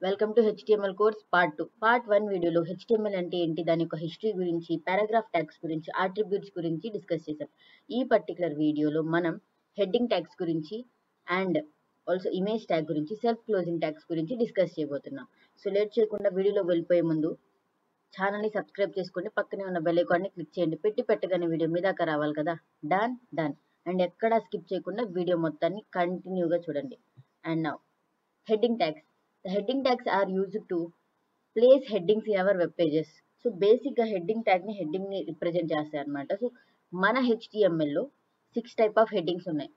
Welcome to HTML course part 2. Part 1 వీడియోలో HTML అంటే ఏంటి, దాని యొక్క హిస్టరీ గురించి, పారాగ్రాఫ్ ట్యాగ్స్ గురించి, అట్రిబ్యూట్స్ గురించి డిస్కస్ చేసాం. ఈ పర్టికులర్ వీడియోలో మనం హెడ్డింగ్ ట్యాగ్స్ గురించి అండ్ ఆల్సో ఇమేజ్ ట్యాగ్ గురించి, సెల్ఫ్ క్లోజింగ్ ట్యాగ్స్ గురించి డిస్కస్ చేయబోతున్నాం. సో లేట్ చేయకుండా వీడియోలో వెళ్ళిపోయే ముందు ఛానల్ని సబ్స్క్రైబ్ చేసుకోండి, పక్కనే ఉన్న బెల్ ఐకాన్ని క్లిక్ చేయండి. పెట్టగానే వీడియో మీ దాకా రావాలి కదా. డన్. అండ్ ఎక్కడా స్కిప్ చేయకుండా వీడియో మొత్తాన్ని కంటిన్యూగా చూడండి. And now heading tags. The heading tags are used to place headings in our web pages. So బేసిక్గా హెడ్డింగ్ ట్యాగ్ని హెడ్డింగ్ని రిప్రజెంట్ చేస్తాయి అనమాట. సో మన HTMLలో 6 టైప్ ఆఫ్ హెడ్డింగ్స్ ఉన్నాయి.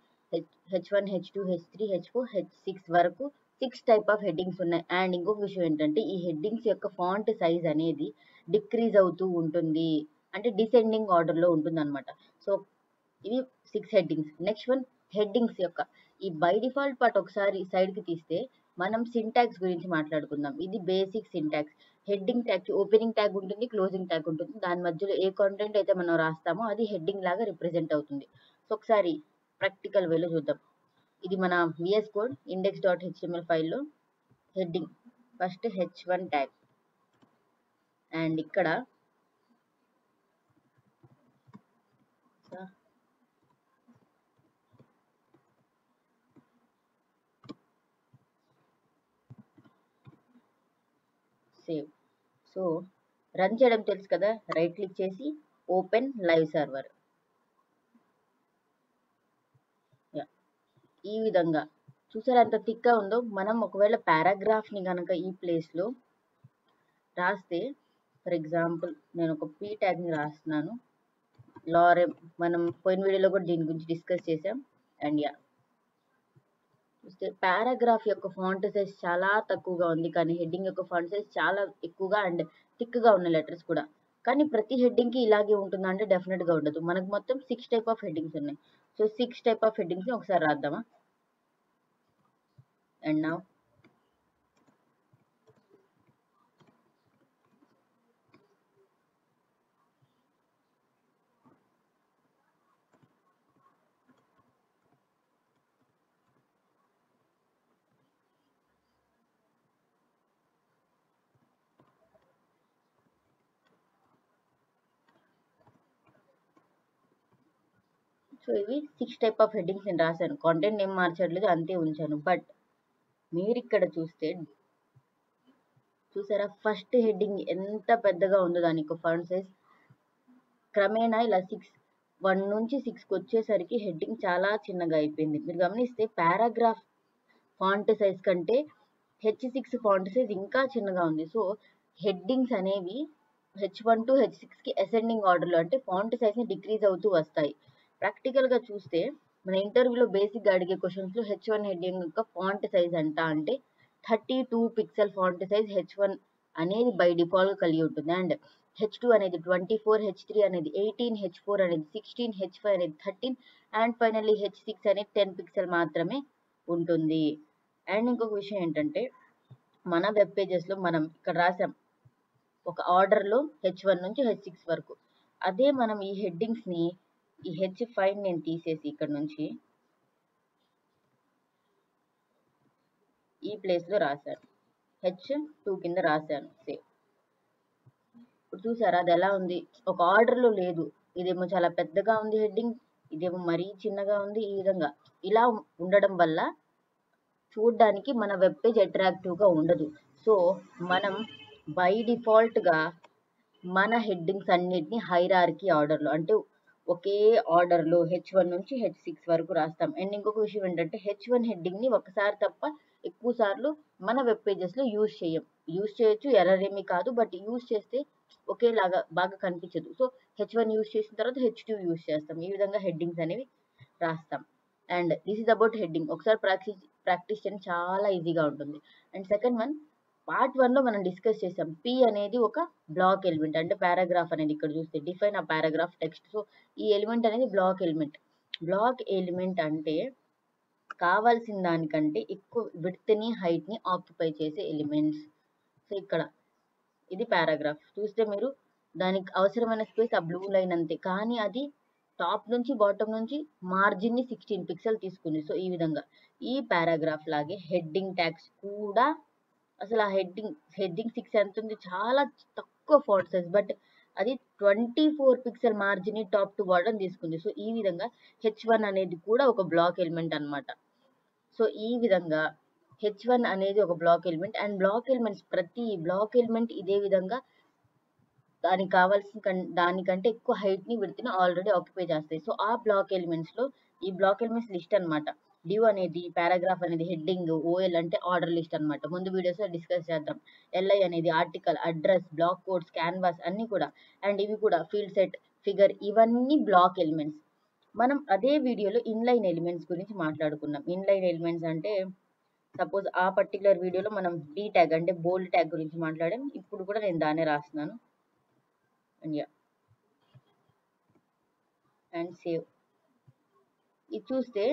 H1, H2, H3, H4, H6 వరకు 6 టైప్ ఆఫ్ హెడ్డింగ్స్ ఉన్నాయి. And ఇంకొక విషయం ఏంటంటే ఈ హెడ్డింగ్స్ యొక్క ఫాంట్ సైజ్ అనేది డిక్రీజ్ అవుతూ ఉంటుంది, అంటే డిసెండింగ్ ఆర్డర్లో ఉంటుంది అనమాట. సో ఇవి 6 హెడ్డింగ్స్. నెక్స్ట్ వన్ హెడ్డింగ్స్ యొక్క ఈ బై డిఫాల్ట్ పార్ట్ ఒకసారి సైడ్కి తీస్తే మనం సింటాక్స్ గురించి మాట్లాడుకుందాం. ఇది basic syntax. Heading tag opening tag ఉంటుంది, క్లోజింగ్ ట్యాగ్ ఉంటుంది. దాని మధ్యలో ఏ కాంటెంట్ అయితే మనం రాస్తామో అది హెడ్డింగ్ లాగా రిప్రజెంట్ అవుతుంది. సో ఒకసారి ప్రాక్టికల్ వేలో చూద్దాం. ఇది మన VS కోడ్ index.html ఫైల్లో heading first H1 tag and ఇక్కడ సేవ్. సో రన్ చేయడం తెలుసు కదా, రైట్ క్లిక్ చేసి ఓపెన్ లైవ్ సర్వర్. ఈ విధంగా చూసారా ఎంత థిక్గా ఉందో. మనం ఒకవేళ పారాగ్రాఫ్ని కనుక ఈ ప్లేస్లో రాస్తే, ఫర్ ఎగ్జాంపుల్ నేను ఒక పీ ట్యాగ్ని రాస్తున్నాను, లారెమ్. మనం పోయిన వీడియోలో కూడా దీని గురించి డిస్కస్ చేసాం. అండ్ చూస్తే పారాగ్రాఫ్ యొక్క ఫాంట్ సైజ్ చాలా తక్కువగా ఉంది, కానీ హెడ్డింగ్ యొక్క ఫాంట్ సైజ్ చాలా ఎక్కువగా అండ్ థిక్గా ఉన్న లెటర్స్ కూడా. కానీ ప్రతి హెడ్డింగ్కి ఇలాగే ఉంటుందా అంటే డెఫినెట్గా ఉండదు. మనకు మొత్తం 6 టైప్ ఆఫ్ హెడ్డింగ్స్ ఉన్నాయి. సో 6 టైప్ ఆఫ్ హెడ్డింగ్స్ని ఒకసారి రాద్దామా. అండ్ నౌ సో ఇవి 6 టైప్ ఆఫ్ హెడ్డింగ్స్ నేను రాశాను. కాంటెంట్ ఏం మార్చట్లేదు, అంతే ఉంచాను. బట్ మీరు ఇక్కడ చూసారా ఫస్ట్ హెడ్డింగ్ ఎంత పెద్దగా ఉందో, దాని యొక్క ఫాంట్ సైజ్ క్రమేణా ఇలా 1 నుంచి 6కి వచ్చేసరికి హెడ్డింగ్ చాలా చిన్నగా అయిపోయింది. మీరు గమనిస్తే పారాగ్రాఫ్ ఫాంట్ సైజ్ కంటే H6 ఫాంట్ సైజ్ ఇంకా చిన్నగా ఉంది. సో హెడ్డింగ్స్ అనేవి H1 టు H6కి అసెండింగ్ ఆర్డర్లో, అంటే ఫాంట్ సైజ్ని డిక్రీజ్ అవుతూ వస్తాయి. ప్రాక్టికల్గా చూస్తే మన ఇంటర్వ్యూలో బేసిక్గా అడిగే క్వశ్చన్స్లో H1 హెడ్డింగ్ యొక్క ఫాంట్ సైజ్ అంటే 32 పిక్సెల్ ఫాంట్ సైజ్ H1 అనేది బై డిఫాల్ట్గా కలిగి ఉంటుంది. అండ్ H2 అనేది 24, H3 అనేది 18, H4 అనేది 16, H5 అనేది 13 అండ్ ఫైనల్లీ H6 అనేది 10 పిక్సెల్ మాత్రమే ఉంటుంది. అండ్ ఇంకొక విషయం ఏంటంటే మన వెబ్ పేజెస్లో మనం ఇక్కడ రాసాం ఒక ఆర్డర్లో H1 నుంచి H6 వరకు. అదే మనం ఈ హెడ్డింగ్స్ని ఈ H5 నేను తీసేసి ఇక్కడ నుంచి ఈ ప్లేస్లో రాశాను, H2 కింద రాశాను. సేవ్. ఇప్పుడు చూసారా అది ఎలా ఉంది, ఒక ఆర్డర్లో లేదు. ఇదేమో చాలా పెద్దగా ఉంది హెడ్డింగ్, ఇదేమో మరీ చిన్నగా ఉంది. ఈ విధంగా ఇలా ఉండడం వల్ల చూడడానికి మన వెబ్ పేజ్ అట్రాక్టివ్గా ఉండదు. సో మనం బై డిఫాల్ట్గా మన హెడ్డింగ్స్ అన్నిటిని హైరార్కీ ఆర్డర్లో, అంటే ఒకే ఆర్డర్లో H1 నుంచి H6 వరకు రాస్తాం. అండ్ ఇంకొక విషయం ఏంటంటే H1 హెడ్డింగ్ని ఒకసారి తప్ప ఎక్కువ సార్లు మన వెబ్ పేజెస్లో యూజ్ చేయొచ్చు, ఎర్రర్ ఏమీ కాదు. బట్ యూజ్ చేస్తే ఒకేలాగా బాగా కనిపించదు. సో H1 యూజ్ చేసిన తర్వాత H2 యూజ్ చేస్తాం. ఈ విధంగా హెడ్డింగ్స్ అనేవి రాస్తాం. And this is about heading. ఒకసారి ప్రాక్టీస్ చేయడం చాలా ఈజీగా ఉంటుంది. అండ్ సెకండ్ వన్, పార్ట్ 1లో మనం డిస్కస్ చేసాం. P అనేది ఒక బ్లాక్ ఎలిమెంట్, అంటే పారాగ్రాఫ్ అనేది ఇక్కడ చూస్తే డిఫైన్ ఆ పారాగ్రాఫ్ టెక్స్ట్. సో ఈ ఎలిమెంట్ అనేది బ్లాక్ ఎలిమెంట్. బ్లాక్ ఎలిమెంట్ అంటే కావాల్సిన దానికంటే ఎక్కువ విడ్త్ని హైట్ని ఆక్యుపై చేసే ఎలిమెంట్స్. సో ఇక్కడ ఇది పారాగ్రాఫ్. చూస్తే మీరు దానికి అవసరమైన స్పేస్ ఆ బ్లూ లైన్ అంతే, కానీ అది టాప్ నుంచి బాటమ్ నుంచి మార్జిన్ని 16 పిక్సెల్ తీసుకుంది. సో ఈ విధంగా ఈ పారాగ్రాఫ్ లాగే హెడ్డింగ్ ట్యాగ్స్ కూడా అసలు ఆ హెడ్డింగ్ 6 ఎంత ఉంది, చాలా తక్కువ ఫాంట్ సైజ్, బట్ అది 24 pixel margin top to bottom తీసుకుంది. సో ఈ విధంగా H1 అనేది కూడా ఒక బ్లాక్ ఎలిమెంట్ అన్నమాట. సో ఈ విధంగా H1 అనేది ఒక block element, and block elements ప్రతి బ్లాక్ ఎలిమెంట్ ఇదే విధంగా దానికి కావాల్సిన దానికంటే ఎక్కువ హైట్ ని విడ్త్ ని ఆల్రెడీ ఆక్యుపై చేస్తాయి. సో ఆ బ్లాక్ ఎలిమెంట్స్ లో ఈ బ్లాక్ ఎలిమెంట్స్ లిస్ట్ అన్నమాట. డ్యూ అనేది, పారాగ్రాఫ్ అనేది హెడ్డింగ్, ఓఎల్ అంటే ఆర్డర్ లిస్ట్ అన్నమాట. ముందు వీడియోస్ లో డిస్కస్ చేద్దాం. ఎల్ఐ అనేది article, address, block codes, canvas అన్ని కూడా, అండ్ ఇవి కూడా ఫీల్డ్ సెట్, ఫిగర్, ఇవన్నీ బ్లాక్ ఎలిమెంట్స్. మనం అదే వీడియోలో ఇన్లైన్ ఎలిమెంట్స్ గురించి మాట్లాడుకున్నాం. ఇన్లైన్ ఎలిమెంట్స్ అంటే సపోజ్ ఆ పర్టికులర్ వీడియోలో మనం బీ ట్యాగ్ అంటే బోల్డ్ ట్యాగ్ గురించి మాట్లాడాం. ఇప్పుడు కూడా నేను దాన్నే రాస్తున్నాను. And yeah, and save. ఇది చూస్తే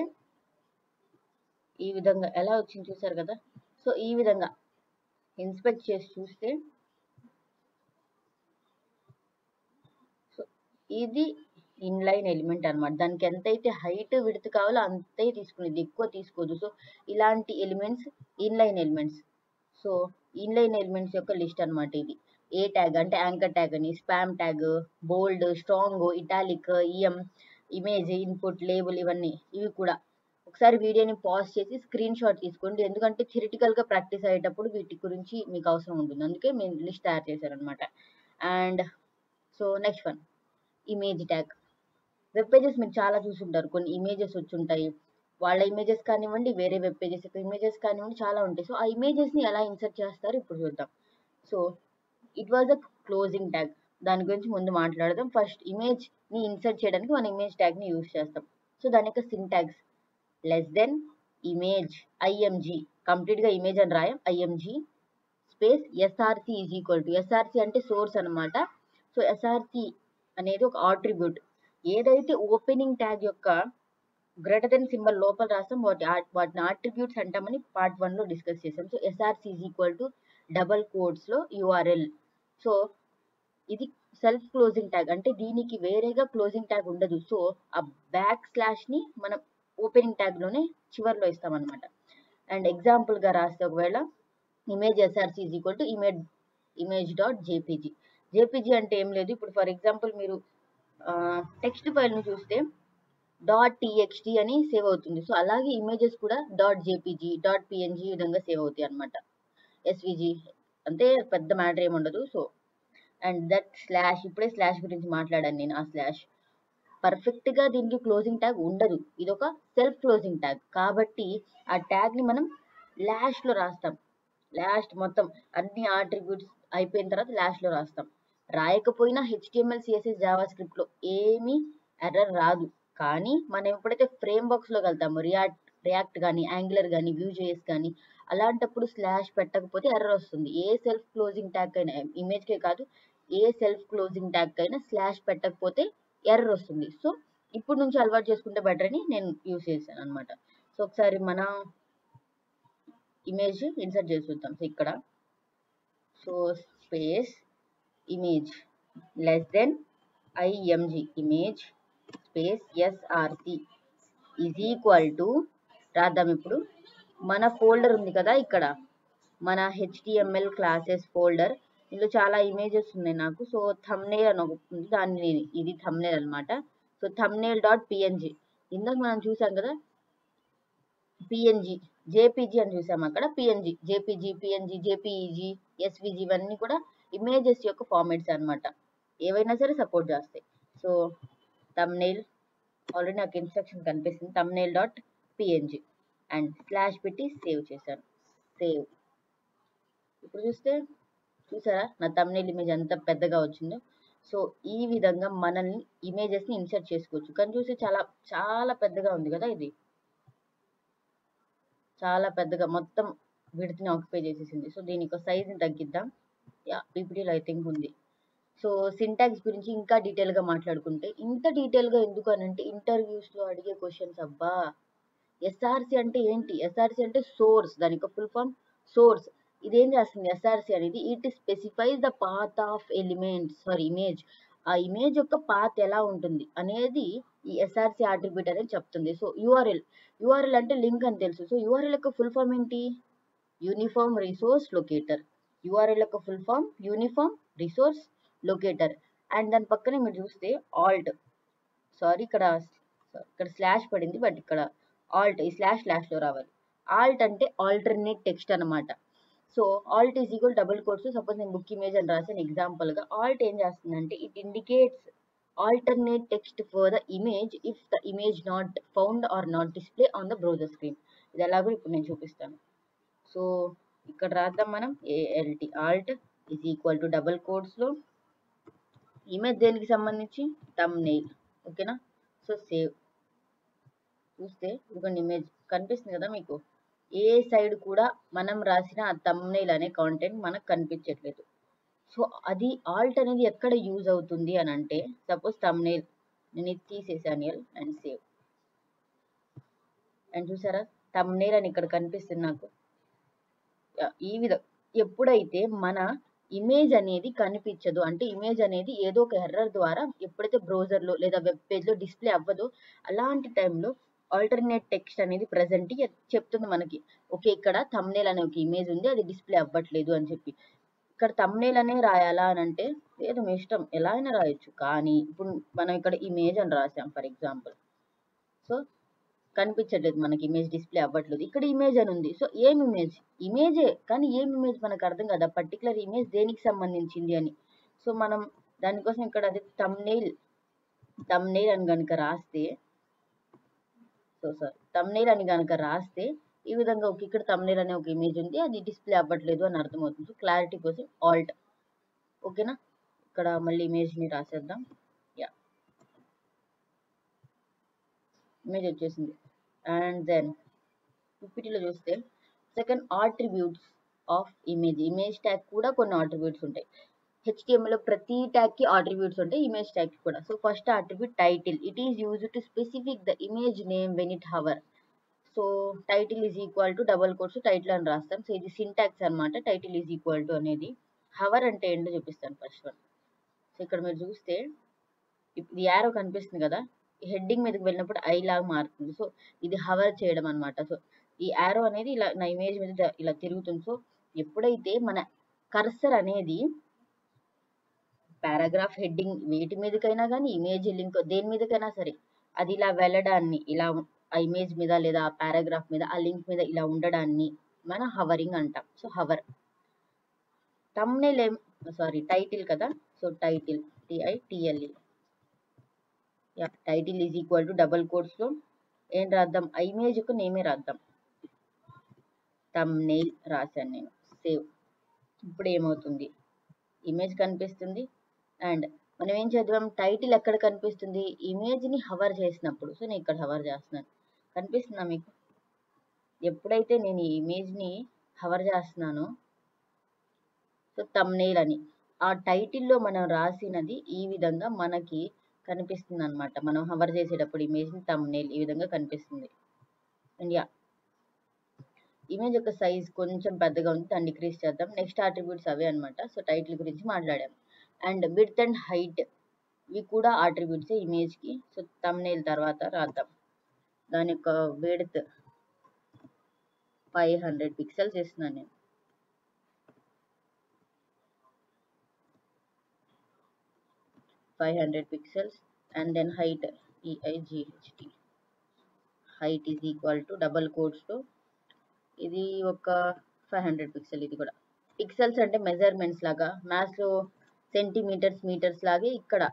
ఈ విధంగా ఎలా వచ్చింది చూసారు కదా. సో ఈ విధంగా ఇన్స్పెక్ట్ చేసి చూస్తే, సో ఇది ఇన్లైన్ ఎలిమెంట్ అన్నమాట. దానికి ఎంతైతే హైట్ విడ్త్ కావాలో అంతే తీసుకునేది, ఎక్కువ తీసుకోదు. సో ఇలాంటి elements inline elements. So inline elements యొక్క లిస్ట్ అన్నమాట ఇది. ఏ ట్యాగ్ అంటే యాంకర్ ట్యాగ్ అని, span tag, bold, strong, italic, EM, image, input, label, ఇవన్నీ. ఇవి కూడా ఒకసారి వీడియోని పాజ్ చేసి స్క్రీన్ షాట్ తీసుకోండి, ఎందుకంటే థియరిటికల్ గా ప్రాక్టీస్ అయ్యేటప్పుడు వీటి గురించి మీకు అవసరం ఉంటుంది. అందుకే మేము లిస్ట్ తయారు చేశారనమాట. And so next one, image tag. Web pages మీరు చాలా చూసుంటారు, కొన్ని ఇమేజెస్ వచ్చి ఉంటాయి. వాళ్ళ ఇమేజెస్ కానివ్వండి, వేరే వెబ్ పేజెస్ యొక్క ఇమేజెస్ కానివ్వండి, చాలా ఉంటాయి. సో ఆ ఇమేజెస్ ని ఎలా ఇన్సర్ట్ చేస్తారు ఇప్పుడు చూద్దాం. So it was a closing tag. దాని గురించి ముందు మాట్లాడదాం. ఫస్ట్ ఇమేజ్ ని ఇన్సర్ట్ చేయడానికి మనం ఇమేజ్ ట్యాగ్ ని యూజ్ చేస్తాం. సో దాని యొక్క syntax less than image IMG, complete గా ఇమేజ్ అని రాయం, IMG space SRC is equal to, SRC అంటే సోర్స్ అనమాట. సో ఎస్ఆర్సి అనేది ఒక ఆట్రిబ్యూట్. ఏదైతే ఓపెనింగ్ ట్యాగ్ యొక్క గ్రేటర్ దెన్ సింబల్ లోపల రాస్తాం వాటిని ఆట్రిబ్యూట్స్ అంటామని పార్ట్ 1 లో డిస్కస్ చేసాం. So SRC is equal to double codes లో యూఆర్ఎల్. సో ఇది సెల్ఫ్ క్లోజింగ్ ట్యాగ్, అంటే దీనికి వేరేగా క్లోజింగ్ ట్యాగ్ ఉండదు. సో ఆ బ్యాక్ స్లాష్ ని మనం ఓపెనింగ్ ట్యాగ్ లోనే చివర్లో ఇస్తాం అనమాట. అండ్ ఎగ్జాంపుల్ గా రాస్తే ఒకవేళ image SRC is equal to image dot JPG. JPG అంటే ఏం లేదు, ఇప్పుడు ఫర్ ఎగ్జాంపుల్ మీరు టెక్స్ట్ ఫైల్ ని చూస్తే డాట్ టీఎక్స్టీ అని సేవ్ అవుతుంది. సో అలాగే ఇమేజెస్ కూడా డాట్ జేపీజీ, డాట్ పిఎన్జీ ఈ విధంగా సేవ్ అవుతాయి అనమాట. ఎస్విజీ అంటే పెద్ద మ్యాటర్ ఏమి ఉండదు. సో అండ్ దట్ స్లాష్, ఇప్పుడే స్లాష్ గురించి మాట్లాడాను నేను. ఆ స్లాష్ పర్ఫెక్ట్ గా దీనికి క్లోజింగ్ ట్యాగ్ ఉండదు, ఇది ఒక సెల్ఫ్ క్లోజింగ్ ట్యాగ్. కాబట్టి ఆ ట్యాగ్ ని మనం లాస్ట్ లో రాస్తాం. లాస్ట్ మొత్తం అన్ని ఆట్రిబ్యూట్స్ అయిపోయిన తర్వాత లాస్ట్ లో రాస్తాం. రాయకపోయినా HTML, CSS, జావా స్క్రిప్ట్ లో ఏమీ ఎర్రర్ రాదు. కానీ మనం ఎప్పుడైతే ఫ్రేమ్ వర్క్స్ లోకి వెళ్తామో, రియాక్ట్ కానీ, యాంగులర్ కానీ, Vue.js కానీ, అలాంటప్పుడు స్లాష్ పెట్టకపోతే ఎర్రర్ వస్తుంది. ఏ సెల్ఫ్ క్లోజింగ్ ట్యాగ్ అయినా, ఇమేజ్ కే కాదు, ఏ సెల్ఫ్ క్లోజింగ్ ట్యాగ్ అయినా స్లాష్ పెట్టకపోతే ఎర్రర్ వస్తుంది. సో ఇప్పుడు నుంచి అలవాటు చేసుకుంటే బెటర్ అని నేను యూజ్ చేశాను అనమాట. సో ఒకసారి మన ఇమేజ్ ఇన్సర్ట్ చేసి చూద్దాం. సో ఇక్కడ so space image less than IMG, image space SRC is equal to రాద్దాం. ఇప్పుడు మన ఫోల్డర్ ఉంది కదా, ఇక్కడ మన HTML క్లాసెస్ ఫోల్డర్, ఇందులో చాలా ఇమేజెస్ ఉన్నాయి నాకు. సో థంబ్నెయిల్ అని ఒకటి ఉంది, దాన్ని ఇది థంబ్నెయిల్ అనమాట. సో థంబ్నెయిల్ డాట్ పిఎన్జీ, ఇందాక మనం చూసాం కదా పిఎన్జీ, జేపీజీ అని చూసాం అక్కడ. పిఎన్జీ, జేపీజీ, పిఎన్జీ, జేపీఈజీ, ఎస్విజీ ఇవన్నీ కూడా ఇమేజెస్ యొక్క ఫార్మాట్స్ అన్నమాట. ఏవైనా సరే సపోర్ట్ చేస్తాయి. సో థంబ్నెయిల్, ఆల్రెడీ నాకు ఇన్స్ట్రక్షన్ కనిపిస్తుంది, thumbnail dot PNG and slash పెట్టి సేవ్ చేశాను. సేవ్. ఇప్పుడు చూసారా నా థంబ్నెయిల్ ఇమేజ్ ఎంత పెద్దగా వచ్చిందో. సో ఈ విధంగా మనల్ని ఇమేజెస్ ని ఇన్సర్ట్ చేసుకోవచ్చు. కానీ చూస్తే చాలా చాలా పెద్దగా ఉంది కదా, ఇది చాలా పెద్దగా మొత్తం విడ్త్ ని ఆక్యుపై చేసేసింది. సో దీనికి సైజ్ ని తగ్గిద్దాం. యా, పీపీటీలో ఐ థింక్ ఉంది. సో సింటాక్స్ గురించి ఇంకా డీటెయిల్ గా మాట్లాడుకుంటే, ఇంత డీటెయిల్ గా ఎందుకు అని అంటే ఇంటర్వ్యూస్ లో అడిగే క్వశ్చన్స్. అబ్బా, ఎస్ఆర్సి అంటే ఏంటి? ఎస్ఆర్సి అంటే సోర్స్, దాని యొక్క ఫుల్ ఫామ్ సోర్స్. ఇదేం చేస్తుంది ఎస్ఆర్సి అనేది? It specifies the path of elements for image. ఆ ఇమేజ్ యొక్క పాత్ ఎలా ఉంటుంది అనేది ఈ ఎస్ఆర్సి ఆట్రిబ్యూట్ అనేది చెప్తుంది. సో యూఆర్ఎల్ అంటే లింక్ అని తెలుసు. సో యూఆర్ఎల్ యొక్క ఫుల్ ఫామ్ ఏంటి? Uniform resource locator. యూఆర్ఎల్ యొక్క full form uniform resource locator. And దాని పక్కనే మీరు చూస్తే ఆల్ట్, సారీ ఇక్కడ స్లాష్ పడింది, బట్ ఇక్కడ ఆల్ట్, ఈ స్లాష్ లో రావాలి. ఆల్ట్ అంటే ఆల్టర్నేట్ టెక్స్ట్ అనమాట. So alt is equal double quotes, suppose నేను బుక్ ఇమేజ్ అని రాసాను ఎగ్జాంపుల్ గా. ఆల్ట్ ఏం చేస్తుందంటే it indicates alternate text for the image if the image not found or not display on the browser screen. ఇది ఎలాగో ఇప్పుడు నేను చూపిస్తాను. సో ఇక్కడ రాద్దాం మనం ALT, alt is equal to double quotes లో ఇమేజ్ దేనికి సంబంధించి థంబ్నెయిల్. ఓకేనా. So save. చూస్తే ఇదిగోండి ఇమేజ్ కనిపిస్తుంది కదా మీకు. ఏ సైడ్ కూడా మనం రాసిన ఆ థంబ్నెయిల్ అనే కాంటెంట్ మనకు కనిపించట్లేదు. సో అది ఆల్ట్ అనేది ఎక్కడ యూజ్ అవుతుంది అని అంటే, సపోజ్ థంబ్నెయిల్ నేను ఇది తీసేసాను అండ్ సేవ్. అండ్ చూసారా థంబ్నెయిల్ అని ఇక్కడ కనిపిస్తుంది నాకు. ఈ విధంగా ఎప్పుడైతే మన ఇమేజ్ అనేది కనిపించదు, అంటే ఇమేజ్ అనేది ఏదో ఒక ఎర్రర్ ద్వారా ఎప్పుడైతే బ్రౌజర్లో లేదా వెబ్ పేజ్లో డిస్ప్లే అవ్వదో, అలాంటి టైంలో ఆల్టర్నేట్ టెక్స్ట్ అనేది ప్రజెంట్ చెప్తుంది మనకి. ఓకే ఇక్కడ థంబ్నెయిల్ అనే ఒక ఇమేజ్ ఉంది, అది డిస్ప్లే అవ్వట్లేదు అని చెప్పి. ఇక్కడ థంబ్నెయిల్ అనే రాయాలా అని అంటే లేదు, మీ ఇష్టం, ఎలా అయినా రాయొచ్చు. కానీ ఇప్పుడు మనం ఇక్కడ ఇమేజ్ అని రాసాం ఫర్ ఎగ్జాంపుల్. సో కనిపించట్లేదు మనకి, ఇమేజ్ డిస్ప్లే అవ్వట్లేదు. ఇక్కడ ఇమేజ్ అని ఉంది. సో ఏం ఇమేజ్? ఇమేజే, కానీ ఏం ఇమేజ్ మనకు అర్థం కదా, పర్టికులర్ ఇమేజ్ దేనికి సంబంధించింది అని. సో మనం దానికోసం ఇక్కడ అది థంబ్నెయిల్ అని కనుక రాస్తే, థంబ్నెయిల్ అని కనుక రాస్తే ఈ విధంగా ఒక ఇక్కడ థంబ్నెయిల్ అనే ఒక ఇమేజ్ ఉంది, అది డిస్ప్లే అవ్వట్లేదు అని అర్థమవుతుంది. క్లారిటీ కోసం ఆల్ట్. ఓకేనా. ఇక్కడ మళ్ళీ ఇమేజ్ ని రాసేద్దాం. యా, ఇమేజ్ వచ్చేసింది. అండ్ దెన్ పిపిటీలో చూస్తే second attributes of image. Image tag కూడా కొన్ని ఆట్రిబ్యూట్స్ ఉంటాయి. HTML లో ప్రతి ట్యాగ్ కి ఆట్రిబ్యూట్స్ ఉంటాయి, ఇమేజ్ ట్యాగ్ కి కూడా. So first attribute title. It is used to specific the image name when it hover. So title is equal to double quotes title అని రాస్తాం. సో ఇది సింటాక్స్ అనమాట. టైటిల్ ఈజ్ ఈక్వల్ టు అనేది. Hover అంటే ఏంటో చూపిస్తాను ఫస్ట్ వన్. సో ఇక్కడ మీరు చూస్తే ఇది యారో కనిపిస్తుంది కదా, హెడ్డింగ్ మీదకి వెళ్ళినప్పుడు ఐ లాగా మారుతుంది. సో ఇది హవర్ చేయడం అనమాట. సో ఈ యారో అనేది ఇలా నా ఇమేజ్ మీద ఇలా తిరుగుతుంది. సో ఎప్పుడైతే మన కర్సర్ అనేది పారాగ్రాఫ్ హెడ్డింగ్ వేటి మీదకైనా కానీ, ఇమేజ్ లింక్ దేని మీదకైనా సరే, అది ఇలా వెళ్ళడాన్ని, ఇలా ఆ ఇమేజ్ మీద లేదా ఆ పారాగ్రాఫ్ మీద ఆ లింక్ మీద ఇలా ఉండడాన్ని మనం హవరింగ్ అంటాం. So hover. థంబ్నెయిల్ టైటిల్ కదా. So title TITLE. Title is equal to double quotes లో ఏం రాద్దాం, ఆ ఇమేజ్ యొక్క నేమే రాద్దాం. థంబ్నెయిల్ రాశాను నేను. సేవ్. ఇప్పుడు ఏమవుతుంది, ఇమేజ్ కనిపిస్తుంది. అండ్ మనం ఏం చేద్దాం, టైటిల్ ఎక్కడ కనిపిస్తుంది, ఇమేజ్ ని హవర్ చేసినప్పుడు. సో నేను ఇక్కడ హవర్ చేస్తున్నాను, కనిపిస్తుందా మీకు? ఎప్పుడైతే నేను ఈ ఇమేజ్ ని హవర్ చేస్తున్నానో, సో థంబ్నెయిల్ అని ఆ టైటిల్లో మనం రాసినది ఈ విధంగా మనకి కనిపిస్తుంది అనమాట. మనం హవర్ చేసేటప్పుడు ఇమేజ్ ని థంబ్నెయిల్ ఈ విధంగా కనిపిస్తుంది. అండ్ యా, ఇమేజ్ యొక్క సైజ్ కొంచెం పెద్దగా ఉంది, దాన్ని డిక్రీజ్ చేద్దాం. నెక్స్ట్ ఆట్రిబ్యూట్స్ అవే అనమాట. సో టైటిల్ గురించి మాట్లాడాం. అండ్ విడ్త్ అండ్ హైట్, ఇవి కూడా ఆట్రిబ్యూట్స్ ఇమేజ్ కి. సో థంబ్నెయిల్ తర్వాత రాద్దాం. దాని యొక్క విడ్త్ 500 పిక్సెల్స్ ఇస్తున్నాను నేను. Pixels. And then height EIGHT. Height is equal to double quotes లో ఇది ఒక 500 పిక్సెల్. ఇది కూడా పిక్సెల్స్ అంటే మెజర్మెంట్స్ లాగా, మ్యాథ్స్ లో సెంటీమీటర్స్ మీటర్స్ లాగే ఇక్కడ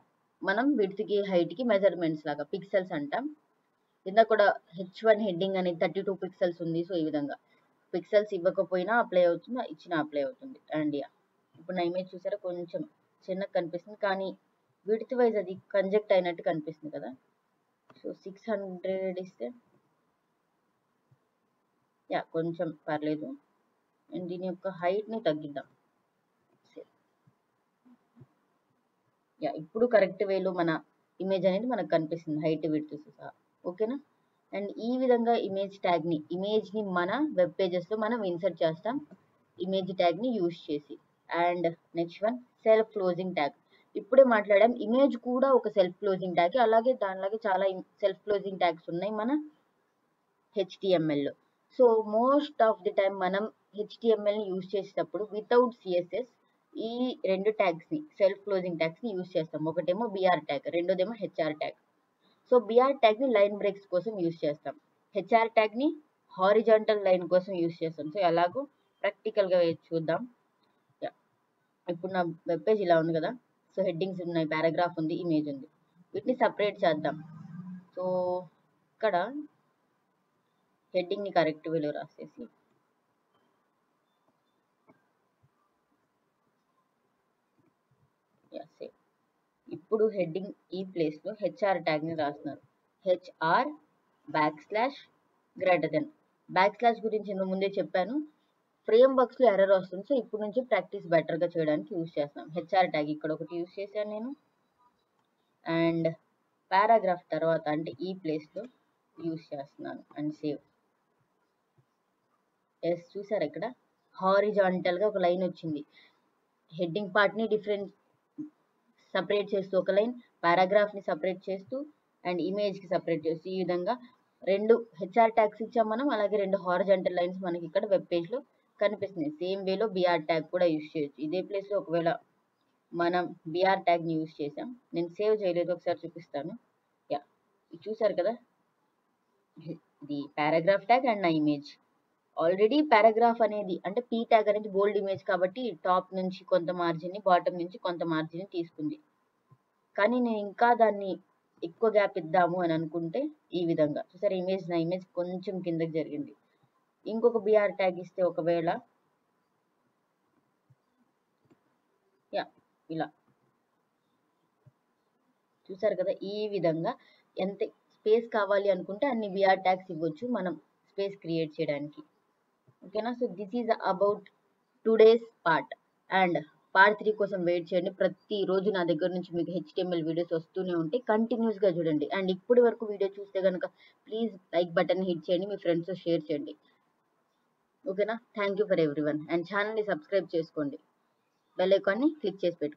మనం విడ్త్ కి హైట్ కి మెజర్మెంట్స్ లాగా పిక్సెల్స్ అంటాం. కింద కూడా H1 హెడ్డింగ్ అనేది 32 పిక్సెల్స్ ఉంది. సో ఈ విధంగా పిక్సెల్స్ ఇవ్వకపోయినా అప్లై అవుతుంది, ఇచ్చినా అప్లై అవుతుంది. అండ్ యా, ఇప్పుడు నా ఇమేజ్ చూసారా కొంచెం చిన్నగా కనిపిస్తుంది, కానీ విడ్త్ వైజ్ అది కంజెక్ట్ అయినట్టు కనిపిస్తుంది కదా. సో 600 ఇస్తే యా కొంచెం పర్లేదు. అండ్ దీని యొక్క హైట్ ని తగ్గిద్దాం. యా, ఇప్పుడు కరెక్ట్ వేలో మన ఇమేజ్ అనేది మనకు కనిపిస్తుంది, హైట్ విడ్త్ సహా. ఓకేనా. అండ్ ఈ విధంగా ఇమేజ్ ట్యాగ్ ని, ఇమేజ్ ని మన వెబ్ పేజెస్ లో మనం ఇన్సర్ట్ చేస్తాం ఇమేజ్ ట్యాగ్ ని యూజ్ చేసి. And next one self closing tag. ఇప్పుడే మాట్లాడాం, ఇమేజ్ కూడా ఒక సెల్ఫ్ క్లోజింగ్ ట్యాగ్. అలాగే దానిలాగే చాలా సెల్ఫ్ క్లోజింగ్ ట్యాగ్స్ ఉన్నాయి మన HTML లో. So most of the time మనం హెచ్టిఎంఎల్ని యూజ్ చేసేటప్పుడు వితౌట్ సిఎస్ఎస్ ఈ రెండు ట్యాగ్స్ని సెల్ఫ్ క్లోజింగ్ ట్యాగ్స్ని యూజ్ చేస్తాం. ఒకటేమో బిఆర్ ట్యాగ్, రెండోదేమో హెచ్ఆర్ ట్యాగ్. సో బిఆర్ ట్యాగ్ని లైన్ బ్రేక్స్ కోసం యూజ్ చేస్తాం, హెచ్ఆర్ ట్యాగ్ని హారిజాంటల్ లైన్ కోసం యూజ్ చేస్తాం. సో ఎలాగో ప్రాక్టికల్గా చూద్దాం. ఇప్పుడు నా వెబ్ పేజ్ ఇలా ఉంది కదా. సో హెడ్డింగ్స్ ఉన్నాయి, పారాగ్రాఫ్ ఉంది, ఇమేజ్ ఉంది. వీటిని సపరేట్ చేద్దాం. సో ఇక్కడ హెడ్డింగ్ని కరెక్ట్ వేలో రాసేసి ఇప్పుడు హెడ్డింగ్ ఈ ప్లేస్లో హెచ్ఆర్ ట్యాగ్ని రాస్తున్నారు. హెచ్ఆర్ /> బ్యాక్ స్లాష్ గురించి ఇంతకు ముందే చెప్పాను. ఫ్రేమ్ వర్క్స్లో ఎర్రర్ వస్తుంది. సో ఇప్పుడు నుంచి ప్రాక్టీస్ బెటర్గా చేయడానికి యూజ్ చేస్తాం. హెచ్ఆర్ ట్యాగ్ ఇక్కడ ఒకటి యూజ్ చేశాను నేను. అండ్ పారాగ్రాఫ్ తర్వాత అంటే ఈ ప్లేస్లో యూజ్ చేస్తున్నాను. And save. ఎస్, చూసారు ఇక్కడ హారిజాంటల్గా ఒక లైన్ వచ్చింది. హెడ్డింగ్ పార్ట్ని సపరేట్ చేస్తూ ఒక లైన్, పారాగ్రాఫ్ని సపరేట్ చేస్తూ అండ్ ఇమేజ్కి సపరేట్ చేస్తూ ఈ విధంగా రెండు హెచ్ఆర్ ట్యాగ్స్ ఇచ్చాం మనం. అలాగే రెండు హారిజాంటల్ లైన్స్ మనకి ఇక్కడ వెబ్ పేజ్లో కనిపిస్తుంది. సేమ్ వేలో బిఆర్ ట్యాగ్ కూడా యూజ్ చేయొచ్చు. ఇదే ప్లేస్లో ఒకవేళ మనం బిఆర్ ట్యాగ్ని యూజ్ చేసాం, నేను సేవ్ చేయలేదు, ఒకసారి చూపిస్తాను. చూసారు కదా, ఇది పారాగ్రాఫ్ ట్యాగ్ అండ్ నా ఇమేజ్. ఆల్రెడీ పారాగ్రాఫ్ అనేది అంటే పీ ట్యాగ్ అనేది బోల్డ్ ఇమేజ్ కాబట్టి టాప్ నుంచి కొంత మార్జిన్ని, బాటమ్ నుంచి కొంత మార్జిన్ని తీసుకుంది. కానీ నేను ఇంకా దాన్ని ఎక్కువ గ్యాప్ ఇద్దాము అని అనుకుంటే ఈ విధంగా చూసారు, నా ఇమేజ్ కొంచెం కిందకి జరిగింది. ఇంకొక బిఆర్ ట్యాగ్ ఇస్తే ఒకవేళ ఇలా చూసారు కదా, ఈ విధంగా ఎంత స్పేస్ కావాలి అనుకుంటే అన్ని బిఆర్ ట్యాగ్స్ ఇవ్వచ్చు మనం స్పేస్ క్రియేట్ చేయడానికి. ఓకేనా. So this is about today's part. And part 3 కోసం వెయిట్ చేయండి. ప్రతిరోజు నా దగ్గర నుంచి మీకు హెచ్టిఎంఎల్ వీడియోస్ వస్తూనే ఉంటాయి, కంటిన్యూస్గా చూడండి. అండ్ ఇప్పటి వరకు వీడియో చూస్తే కనుక ప్లీజ్ లైక్ బటన్ హిట్ చేయండి, మీ ఫ్రెండ్స్తో షేర్ చేయండి. ఓకేనా. Thank you for everyone. And ఛానల్ని సబ్స్క్రైబ్ చేసుకోండి, బెల్ ఐకాన్ని క్లిక్ చేసి పెట్టుకోండి.